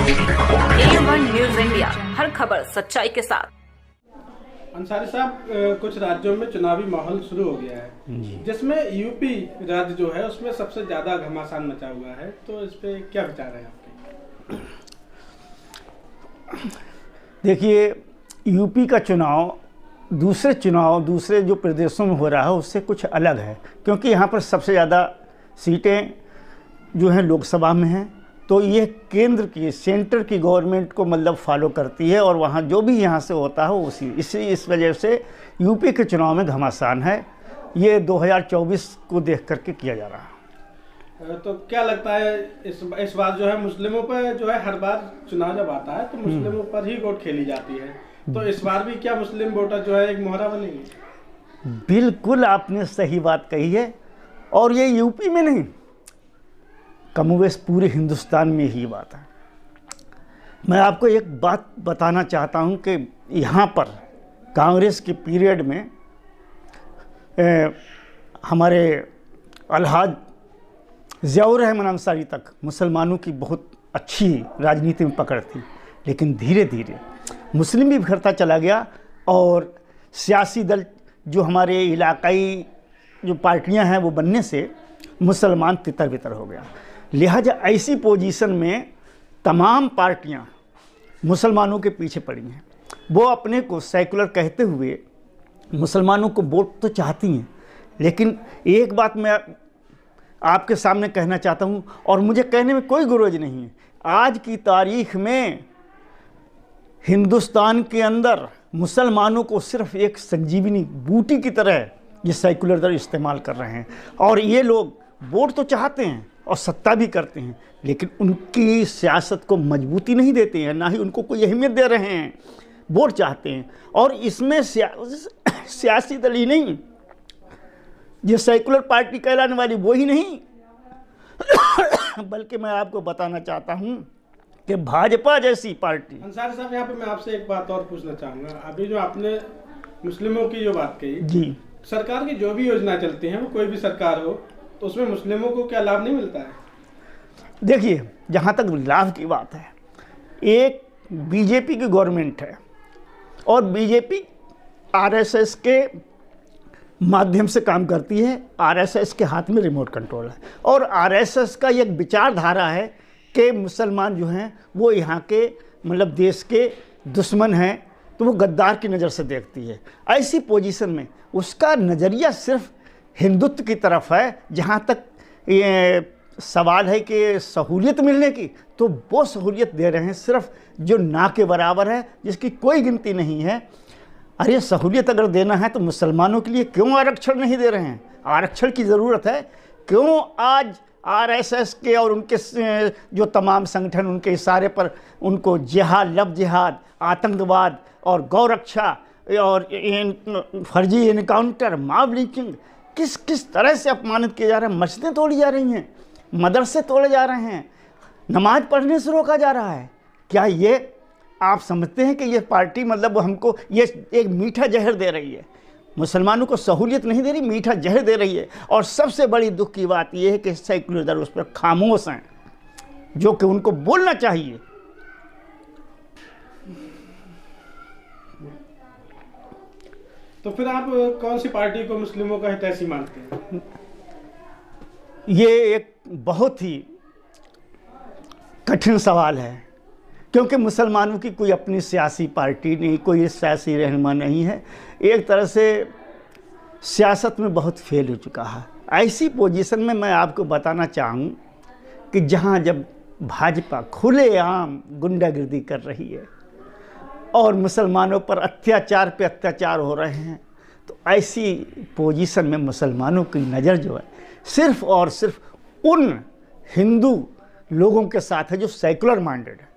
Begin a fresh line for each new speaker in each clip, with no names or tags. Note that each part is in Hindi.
A1 न्यूज़ इंडिया, हर खबर सच्चाई के साथ।
अंसारी साहब, कुछ राज्यों में चुनावी माहौल शुरू हो गया है, जिसमें यूपी राज्य जो है उसमें सबसे ज्यादा घमासान मचा हुआ है, तो इस पे क्या विचार है आपके?
देखिए, यूपी का चुनाव दूसरे जो प्रदेशों में हो रहा है उससे कुछ अलग है, क्योंकि यहाँ पर सबसे ज़्यादा सीटें जो हैं लोकसभा में हैं, तो ये सेंटर की गवर्नमेंट को मतलब फॉलो करती है, और वहाँ जो भी यहाँ से होता है इस वजह से यूपी के चुनाव में घमासान है। ये 2024 को देख करके किया जा रहा है।
तो क्या लगता है इस बार जो है मुस्लिमों पर जो है, हर बार चुनाव जब आता है तो मुस्लिमों पर ही वोट खेली जाती है, तो इस बार भी क्या मुस्लिम वोटर जो है एक मोहरा बनेंगे?
बिल्कुल आपने सही बात कही है, और ये यूपी में नहीं, कमोवेश पूरे हिंदुस्तान में ही बात है। मैं आपको एक बात बताना चाहता हूं कि यहाँ पर कांग्रेस के पीरियड में हमारे अलहाज ज़ियाउर रहमान अंसारी तक मुसलमानों की बहुत अच्छी राजनीति में पकड़ थी, लेकिन धीरे धीरे मुस्लिम भी बिखरता चला गया, और सियासी दल जो हमारे इलाकाई जो पार्टियां हैं वो बनने से मुसलमान तितर बितर हो गया। लिहाजा ऐसी पोजीशन में तमाम पार्टियां मुसलमानों के पीछे पड़ी हैं। वो अपने को सेकुलर कहते हुए मुसलमानों को वोट तो चाहती हैं, लेकिन एक बात मैं आपके सामने कहना चाहता हूं, और मुझे कहने में कोई गुरेज नहीं है, आज की तारीख में हिंदुस्तान के अंदर मुसलमानों को सिर्फ एक संजीवनी बूटी की तरह ये सेकुलर दल इस्तेमाल कर रहे हैं, और ये लोग वोट तो चाहते हैं और सत्ता भी करते हैं, लेकिन उनकी सियासत को मजबूती नहीं देते हैं, ना ही उनको कोई अहमियत दे रहे हैं। वोट चाहते हैं, और इसमें सियासी दल ही नहीं, ये सेकुलर पार्टी कहलाने वाली वो ही नहीं बल्कि मैं आपको बताना चाहता हूं कि भाजपा जैसी पार्टी।
अंसारी साहब, यहाँ पे मैं आपसे एक बात और पूछना चाहूँगा। अभी जो आपने मुस्लिमों की जो बात कही
जी,
सरकार की जो भी योजना चलती है, वो कोई भी सरकार हो, तो उसमें मुस्लिमों को क्या लाभ नहीं मिलता है?
देखिए, जहाँ तक लाभ की बात है, एक बीजेपी की गवर्नमेंट है, और बीजेपी आरएसएस के माध्यम से काम करती है। आरएसएस के हाथ में रिमोट कंट्रोल है, और आरएसएस का एक विचारधारा है कि मुसलमान जो हैं वो यहाँ के मतलब देश के दुश्मन हैं, तो वो गद्दार की नज़र से देखती है। ऐसी पोजीशन में उसका नज़रिया सिर्फ हिंदुत्व की तरफ है। जहाँ तक ये सवाल है कि सहूलियत मिलने की, तो वो सहूलियत दे रहे हैं सिर्फ जो ना के बराबर है, जिसकी कोई गिनती नहीं है। अरे सहूलियत अगर देना है तो मुसलमानों के लिए क्यों आरक्षण नहीं दे रहे हैं? आरक्षण की ज़रूरत है। क्यों आज आरएसएस के और उनके जो तमाम संगठन उनके इशारे पर उनको जिहाद, लव जिहाद, आतंकवाद और गौरक्षा और फर्जी इनकाउंटर, मॉब लिंचिंग किस किस तरह से अपमानित किए जा रहे हैं? मस्जिदें तोड़ी जा रही हैं, मदरसे तोड़े जा रहे हैं, नमाज पढ़ने से रोका जा रहा है। क्या ये आप समझते हैं कि ये पार्टी मतलब हमको ये एक मीठा जहर दे रही है? मुसलमानों को सहूलियत नहीं दे रही, मीठा जहर दे रही है। और सबसे बड़ी दुख की बात यह है कि सेकुलर दल उस पर खामोश हैं, जो कि उनको बोलना चाहिए।
तो फिर आप कौन सी पार्टी को मुस्लिमों का हितैषी मानते हैं?
ये एक बहुत ही कठिन सवाल है, क्योंकि मुसलमानों की कोई अपनी सियासी पार्टी नहीं, कोई सियासी रहनुमा नहीं है। एक तरह से सियासत में बहुत फेल हो चुका है। ऐसी पोजीशन में मैं आपको बताना चाहूँ कि जहाँ जब भाजपा खुलेआम गुंडागिर्दी कर रही है और मुसलमानों पर अत्याचार पे अत्याचार हो रहे हैं, तो ऐसी पोजीशन में मुसलमानों की नज़र जो है सिर्फ़ और सिर्फ उन हिंदू लोगों के साथ है जो सेकुलर माइंडेड है।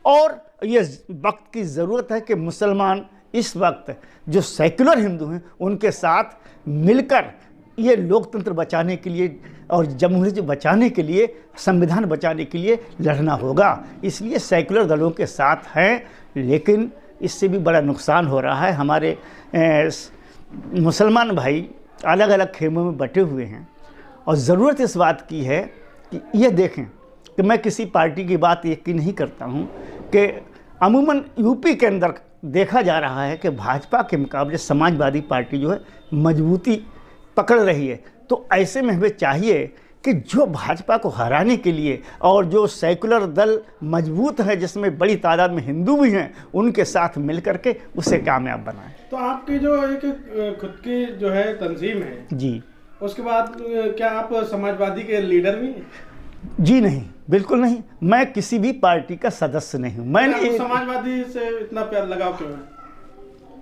और ये वक्त की ज़रूरत है कि मुसलमान इस वक्त जो सेकुलर हिंदू हैं उनके साथ मिलकर ये लोकतंत्र बचाने के लिए और जमहूरियत बचाने के लिए, संविधान बचाने के लिए लड़ना होगा। इसलिए सेकुलर दलों के साथ हैं, लेकिन इससे भी बड़ा नुकसान हो रहा है। हमारे मुसलमान भाई अलग अलग खेमों में बटे हुए हैं, और ज़रूरत इस बात की है कि ये देखें कि मैं किसी पार्टी की बात यकीन नहीं करता हूँ कि अमूमन यूपी के अंदर देखा जा रहा है कि भाजपा के मुकाबले समाजवादी पार्टी जो है मजबूती पकड़ रही है। तो ऐसे में हमें चाहिए कि जो भाजपा को हराने के लिए और जो सेकुलर दल मजबूत है जिसमें बड़ी तादाद में हिंदू भी हैं, उनके साथ मिल करके उसे कामयाब बनाएं।
तो आपकी जो एक खुद की जो है तंजीम है
जी,
उसके बाद क्या आप समाजवादी के लीडर भी हैं?
जी नहीं, बिल्कुल नहीं। मैं किसी भी पार्टी का सदस्य नहीं हूँ। मैंने
समाजवादी से इतना प्यार लगाव क्यों है?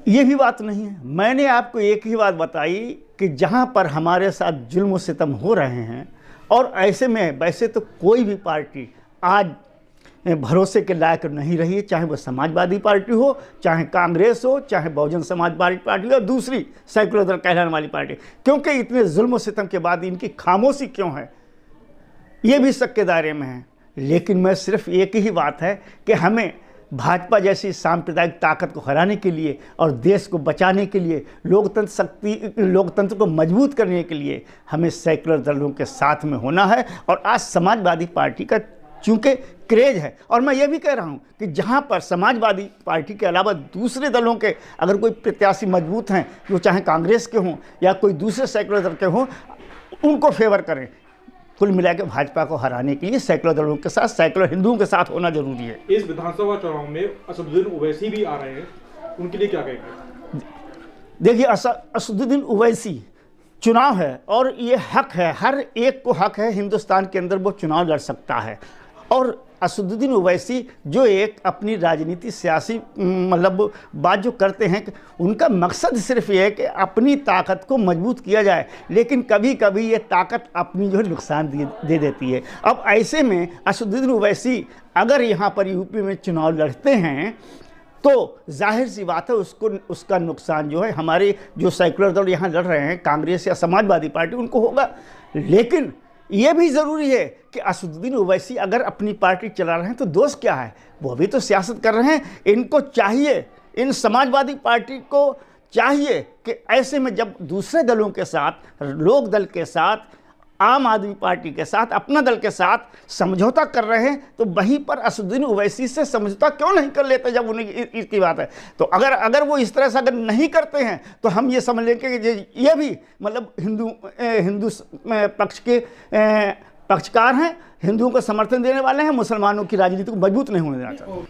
ये भी बात नहीं है। मैंने आपको एक ही बात बताई कि जहाँ पर हमारे साथ जुल्म सितम हो रहे हैं, और ऐसे में वैसे तो कोई भी पार्टी आज भरोसे के लायक नहीं रही है, चाहे वो समाजवादी पार्टी हो, चाहे कांग्रेस हो, चाहे बहुजन समाजवादी पार्टी हो, दूसरी सेकुलर दल कहलाने वाली पार्टी। क्योंकि इतने जुल्म सितम के बाद इनकी खामोशी क्यों है, ये भी शक के दायरे में है। लेकिन मैं सिर्फ एक ही बात है कि हमें भाजपा जैसी सांप्रदायिक ताकत को हराने के लिए और देश को बचाने के लिए, लोकतंत्र को मजबूत करने के लिए हमें सेकुलर दलों के साथ में होना है। और आज समाजवादी पार्टी का चूँकि क्रेज है, और मैं ये भी कह रहा हूँ कि जहाँ पर समाजवादी पार्टी के अलावा दूसरे दलों के अगर कोई प्रत्याशी मजबूत हैं, वो चाहे कांग्रेस के हों या कोई दूसरे सेकुलर दल के हों, उनको फेवर करें। कुल मिला के भाजपा को हराने के लिए सेकुलर दलों के साथ, सेकुलर हिंदुओं के साथ होना जरूरी है।
इस विधानसभा चुनाव में असदुद्दीन ओवैसी भी आ रहे हैं, उनके लिए क्या कहेंगे?
देखिए, असदुद्दीन ओवैसी चुनाव है और ये हक है, हर एक को हक है हिंदुस्तान के अंदर वो चुनाव लड़ सकता है। और असदुद्दीन ओवैसी जो एक अपनी राजनीति सियासी मतलब बात जो करते हैं, उनका मकसद सिर्फ ये है कि अपनी ताकत को मजबूत किया जाए, लेकिन कभी कभी ये ताकत अपनी जो है नुकसान दे देती है। अब ऐसे में असदुद्दीन ओवैसी अगर यहाँ पर यूपी में चुनाव लड़ते हैं तो जाहिर सी बात है उसका नुकसान जो है हमारे जो सेकुलर दल यहाँ लड़ रहे हैं, कांग्रेस या समाजवादी पार्टी, उनको होगा। लेकिन ये भी ज़रूरी है कि असदुद्दीन ओवैसी अगर अपनी पार्टी चला रहे हैं तो दोष क्या है, वो भी तो सियासत कर रहे हैं। इनको चाहिए, इन समाजवादी पार्टी को चाहिए कि ऐसे में जब दूसरे दलों के साथ, लोक दल के साथ, आम आदमी पार्टी के साथ, अपना दल के साथ समझौता कर रहे हैं, तो वहीं पर असदुद्दीन ओवैसी से समझौता क्यों नहीं कर लेते जब उन्हें इसकी बात है। तो अगर वो इस तरह से अगर नहीं करते हैं तो हम ये समझ लेंगे कि ये भी मतलब हिंदू पक्ष के पक्षकार हैं, हिंदुओं को समर्थन देने वाले हैं, मुसलमानों की राजनीति को मजबूत नहीं होने देना चाहते।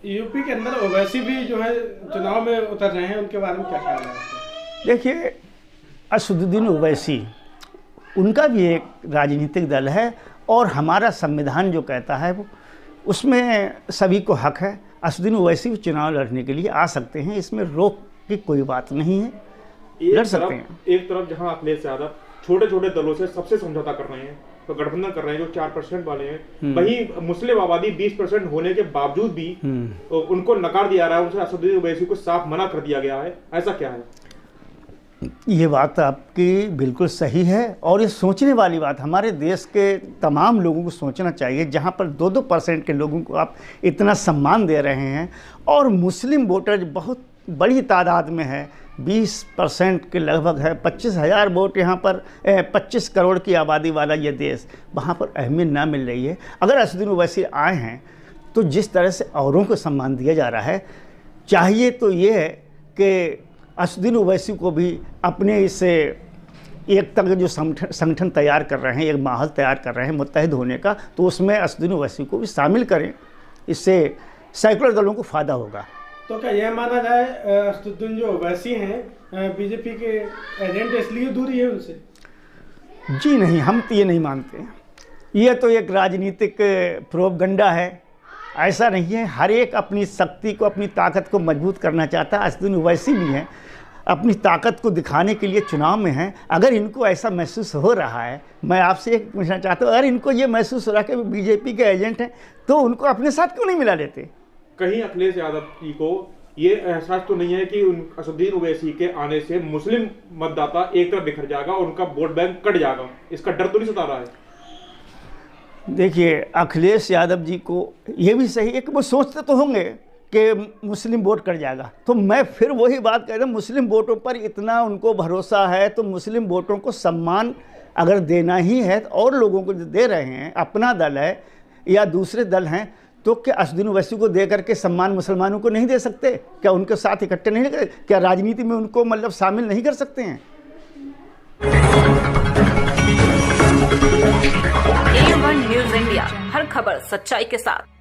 यूपी के अंदर ओवैसी भी जो है चुनाव में उतर रहे हैं, उनके बारे में क्या ख्याल है आपका?
देखिए, असदुद्दीन ओवैसी उनका भी एक राजनीतिक दल है और हमारा संविधान जो कहता है वो उसमें सभी को हक है। असदुद्दीन ओवैसी चुनाव लड़ने के लिए आ सकते हैं, इसमें रोक की कोई बात नहीं है, लड़ सकते हैं।
एक तरफ जहां अखिलेश यादव छोटे छोटे दलों से सबसे समझौता कर रहे हैं, तो गठबंधन कर रहे हैं जो 4% वाले हैं, वहीं मुस्लिम आबादी 20% होने के बावजूद भी उनको नकार दिया रहा है, उनसे असदुद्दीन ओवैसी को साफ मना कर दिया गया है। ऐसा क्या है?
ये बात आपकी बिल्कुल सही है और ये सोचने वाली बात, हमारे देश के तमाम लोगों को सोचना चाहिए। जहाँ पर 2-2% के लोगों को आप इतना सम्मान दे रहे हैं और मुस्लिम वोटर बहुत बड़ी तादाद में है, 20% के लगभग है, 25,000 वोट यहाँ पर 25 करोड़ की आबादी वाला ये देश, वहाँ पर अहमियत ना मिल रही है। अगर असदुद्दीन ओवैसी आए हैं तो जिस तरह से औरों को सम्मान दिया जा रहा है, चाहिए तो ये है कि असदुद्दीन ओवैसी को भी अपने इसे एक तक जो संगठन तैयार कर रहे हैं, एक माहौल तैयार कर रहे हैं मुत्तहिद होने का, तो उसमें असदुद्दीन ओवैसी को भी शामिल करें, इससे सेकुलर दलों को फ़ायदा होगा।
तो क्या यह माना जाए असदुद्दीन जो ओवैसी हैं बीजेपी के एजेंट इसलिए दूरी है उनसे?
जी नहीं, हम तो ये नहीं मानते। ये तो एक राजनीतिक प्रोपगंडा है, ऐसा नहीं है। हर एक अपनी शक्ति को, अपनी ताकत को मजबूत करना चाहता है। असदुद्दीन ओवैसी भी हैं, अपनी ताकत को दिखाने के लिए चुनाव में हैं। अगर इनको ऐसा महसूस हो रहा है, मैं आपसे एक पूछना चाहता हूँ, अगर इनको ये महसूस हो रहा है कि बीजेपी के एजेंट हैं, तो उनको अपने साथ क्यों नहीं मिला लेते?
कहीं अखिलेश यादव जी को ये एहसास तो नहीं है कि असदुद्दीन ओवैसी के आने से मुस्लिम मतदाता एक तरफ बिखर जाएगा और उनका वोट बैंक कट जाएगा, इसका डर तो नहीं सता रहा है?
देखिए, अखिलेश यादव जी को ये भी सही है कि वो सोचते तो होंगे कि मुस्लिम वोट कट जाएगा, तो मैं फिर वही बात कह रहा हूँ, मुस्लिम वोटों पर इतना उनको भरोसा है तो मुस्लिम वोटों को सम्मान अगर देना ही है तो और लोगों को जो दे रहे हैं, अपना दल है या दूसरे दल हैं, तो क्या असदुद्दीन ओवैसी को दे करके सम्मान मुसलमानों को नहीं दे सकते? क्या उनके साथ इकट्ठे नहीं कर, क्या राजनीति में उनको मतलब शामिल नहीं कर सकते हैं?
A1 न्यूज़ इंडिया, हर खबर सच्चाई के साथ।